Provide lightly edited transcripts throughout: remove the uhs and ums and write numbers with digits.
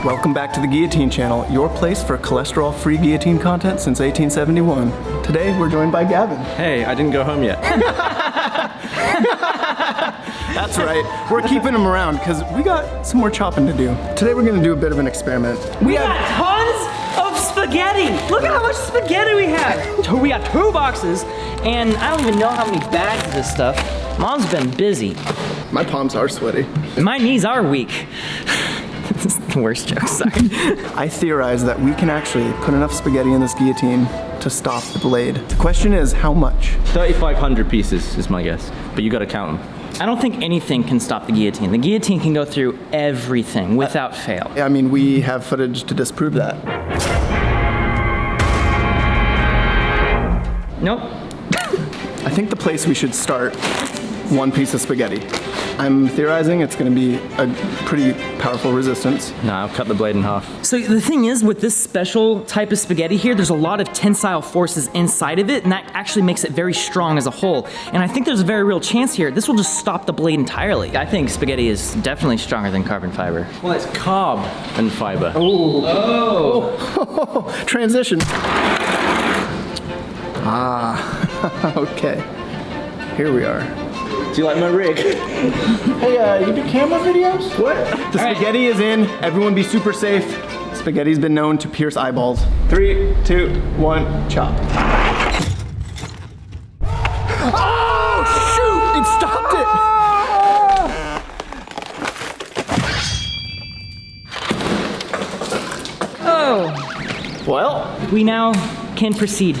Welcome back to the Guillotine channel, your place for cholesterol-free guillotine content since 1871. Today, we're joined by Gavin. Hey, I didn't go home yet. That's right. We're keeping him around because we got some more chopping to do. Today, we're gonna do a bit of an experiment. We got tons of spaghetti. Look at how much spaghetti we have. We got 2 boxes, and I don't even know how many bags of this stuff. Mom's been busy. My palms are sweaty. My knees are weak. This is the worst joke, sorry. I theorize that we can actually put enough spaghetti in this guillotine to stop the blade. The question is, how much? 3,500 pieces is my guess, but you gotta count them. I don't think anything can stop the guillotine. The guillotine can go through everything without fail. I mean, we have footage to disprove that. Nope. I think the place we should start, 1 piece of spaghetti. I'm theorizing it's gonna be a pretty powerful resistance. Nah, I'll cut the blade in half. So the thing is, with this special type of spaghetti here, there's a lot of tensile forces inside of it, and that actually makes it very strong as a whole. And I think there's a very real chance here, this will just stop the blade entirely. I think spaghetti is definitely stronger than carbon fiber. Well, it's carb and fiber. Oh. Transition. Okay. Here we are. Do you like my rig? Hey, you do camera videos? What? The spaghetti is in. Everyone be super safe. Spaghetti's been known to pierce eyeballs. 3, 2, 1, chop. Oh, shoot! It stopped it! Oh! Well, We now can proceed.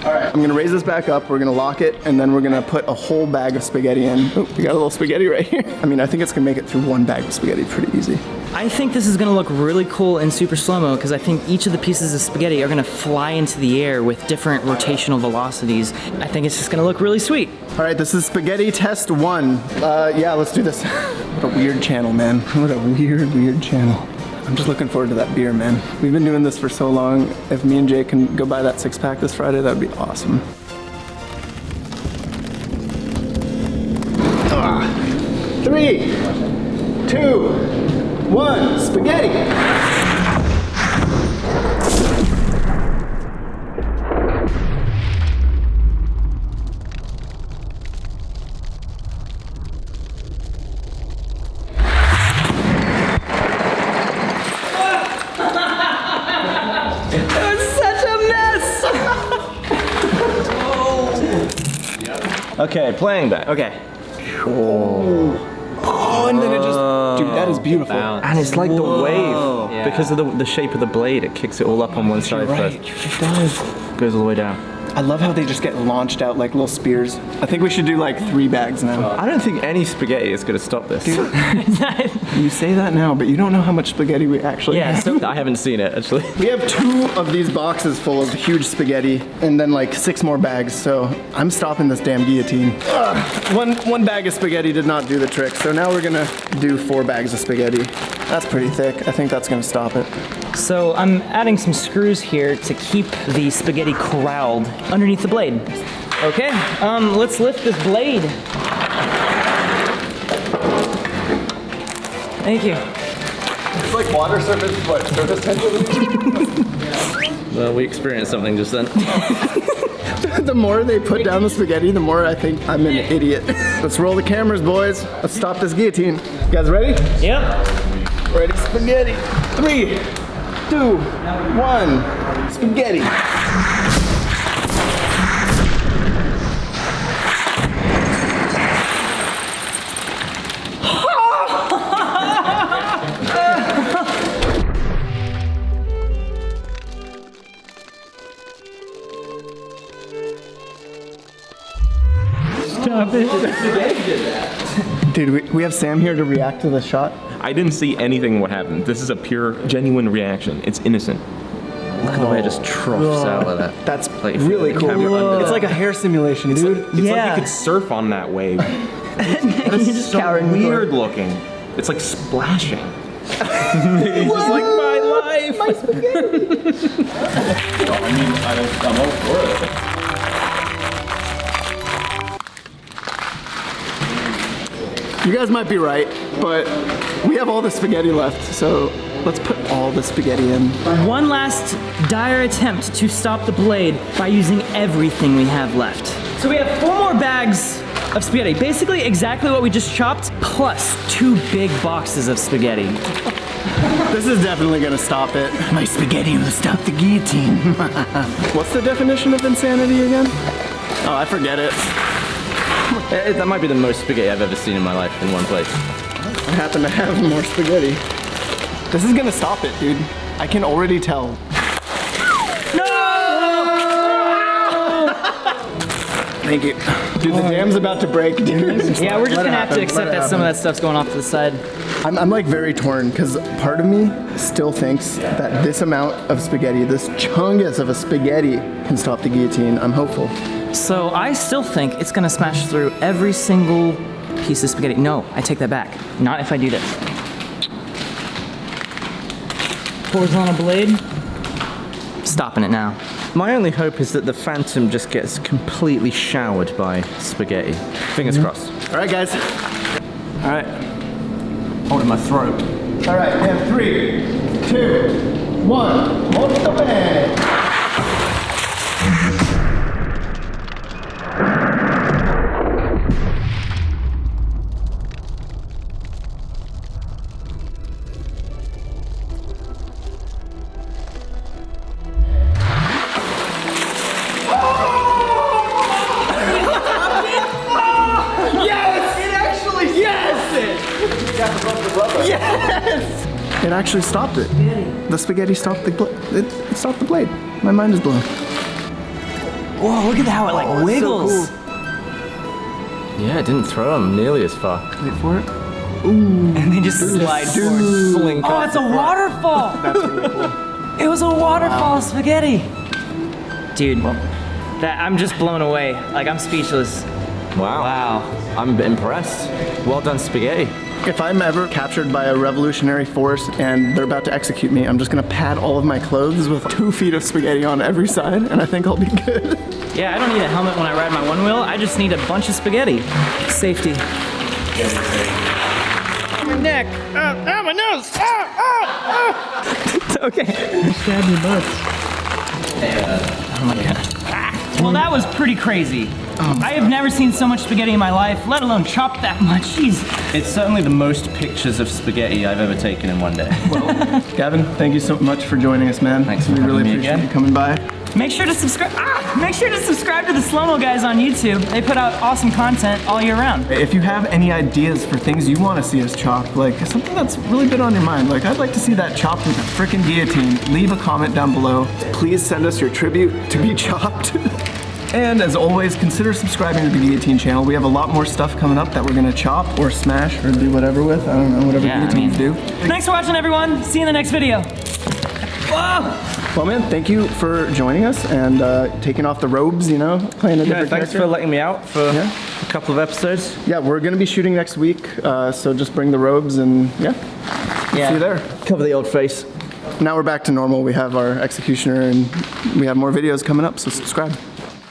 all right, I'm gonna raise this back up, we're gonna lock it, and then we're gonna put a whole bag of spaghetti in. Oh, we got a little spaghetti right here. I mean, I think it's gonna make it through 1 bag of spaghetti pretty easy. I think this is gonna look really cool in super slow-mo because I think each of the pieces of spaghetti are gonna fly into the air with different rotational velocities. I think it's just gonna look really sweet. All right, this is spaghetti test 1. Yeah, let's do this. What a weird channel, man. What a weird channel. I'm just looking forward to that beer, man. We've been doing this for so long. If me and Jay can go buy that 6-pack this Friday, that'd be awesome. 3, 2, 1, spaghetti. Okay, playing back. Okay. Oh, and then it just, dude, that is beautiful. And it's like the wave. Yeah. Because of the shape of the blade, it kicks it all up on one side Right, first. it does. Goes all the way down. I love how they just get launched out like little spears. I think we should do like 3 bags now. I don't think any spaghetti is gonna stop this. You say that now, but you don't know how much spaghetti we actually Yeah, have. so I haven't seen it, actually. We have 2 of these boxes full of huge spaghetti and then like 6 more bags, so I'm stopping this damn guillotine. One bag of spaghetti did not do the trick, so now we're gonna do 4 bags of spaghetti. That's pretty thick. I think that's gonna stop it. So I'm adding some screws here to keep the spaghetti corralled underneath the blade. Okay, let's lift this blade. Thank you. It's like water surface tension. Well, we experienced something just then. The more they put down the spaghetti, the more I think I'm an idiot. Let's roll the cameras, boys. Let's stop this guillotine. You guys ready? Yep. Ready, spaghetti. 3, 2, 1, spaghetti. Stop it. Dude, we have Sam here to react to the shot. I didn't see anything what happened. This is a pure, genuine reaction. It's innocent. Look at the way it just troughs out of that. That's Like, if you really had the cool. camera under It's like a hair simulation, dude. It's like Yeah. you could surf on that wave. You're just So cowering before. weird looking. It's like splashing. It's just like my life. My spaghetti. I'm all for it. You guys might be right. but we have all the spaghetti left, so let's put all the spaghetti in. One last dire attempt to stop the blade by using everything we have left. So we have 4 more bags of spaghetti, basically exactly what we just chopped, plus 2 big boxes of spaghetti. This is definitely gonna stop it. My spaghetti will stop the guillotine. What's the definition of insanity again? Oh, I forget it. That might be the most spaghetti I've ever seen in my life in one place. I happen to have more spaghetti. This is gonna stop it, dude. I can already tell. No! Thank you. Dude, the dam's about to break, dude. Yeah, we're just Let it gonna have to happen, accept let it that some of happen. that stuff's going off to the side. I'm like very torn because part of me still thinks that this amount of spaghetti, this chungus of a spaghetti, can stop the guillotine. I'm hopeful. So I still think it's gonna smash through every single piece of spaghetti. No, I take that back. Not if I do this. Horizontal blade. Stopping it now. My only hope is that the Phantom just gets completely showered by spaghetti. Fingers crossed. All right, guys. All right. Holding my throat. All right, we have 3, 2, 1. Molto bene. It actually stopped it. The spaghetti stopped the it stopped the blade. My mind is blown. Whoa, look at how it like Oh, it's so wiggles. cool. Yeah, it didn't throw him nearly as far. Wait for it. And they just slide forward. Slink Oh, off it's a the front. waterfall. That's really cool. It was a waterfall of spaghetti. Dude, I'm just blown away. Like, I'm speechless. Wow. Wow. I'm impressed. Well done, spaghetti. If I'm ever captured by a revolutionary force and they're about to execute me, I'm just gonna pad all of my clothes with 2 feet of spaghetti on every side, and I think I'll be good. Yeah, I don't need a helmet when I ride my one wheel. I just need a bunch of spaghetti. Safety. My neck. My nose. Okay. Stab your nuts. Oh my god. Well, that was pretty crazy. I have never seen so much spaghetti in my life, let alone chop that much. Jeez. It's certainly the most pictures of spaghetti I've ever taken in one day. Gavin, thank you so much for joining us, man. Thanks for We really having me appreciate again. you coming by. Make sure to subscribe. Make sure to subscribe to the SlowMoGuys on YouTube. They put out awesome content all year round. If you have any ideas for things you want to see us chop, like something that's really been on your mind, like I'd like to see that chopped with a frickin' guillotine, leave a comment down below. Please send us your tribute to be chopped. And as always, consider subscribing to the Guillotine channel. We have a lot more stuff coming up that we're gonna chop or smash or do whatever with. I don't know, whatever guillotines do. Thanks for watching, everyone. See you in the next video. Whoa! Well, man, thank you for joining us and taking off the robes, you know, playing a different Thanks character. for letting me out for Yeah. a couple of episodes. Yeah, we're gonna be shooting next week, so just bring the robes and yeah, see you there. Cover the old face. Now we're back to normal. We have our executioner and we have more videos coming up, so subscribe.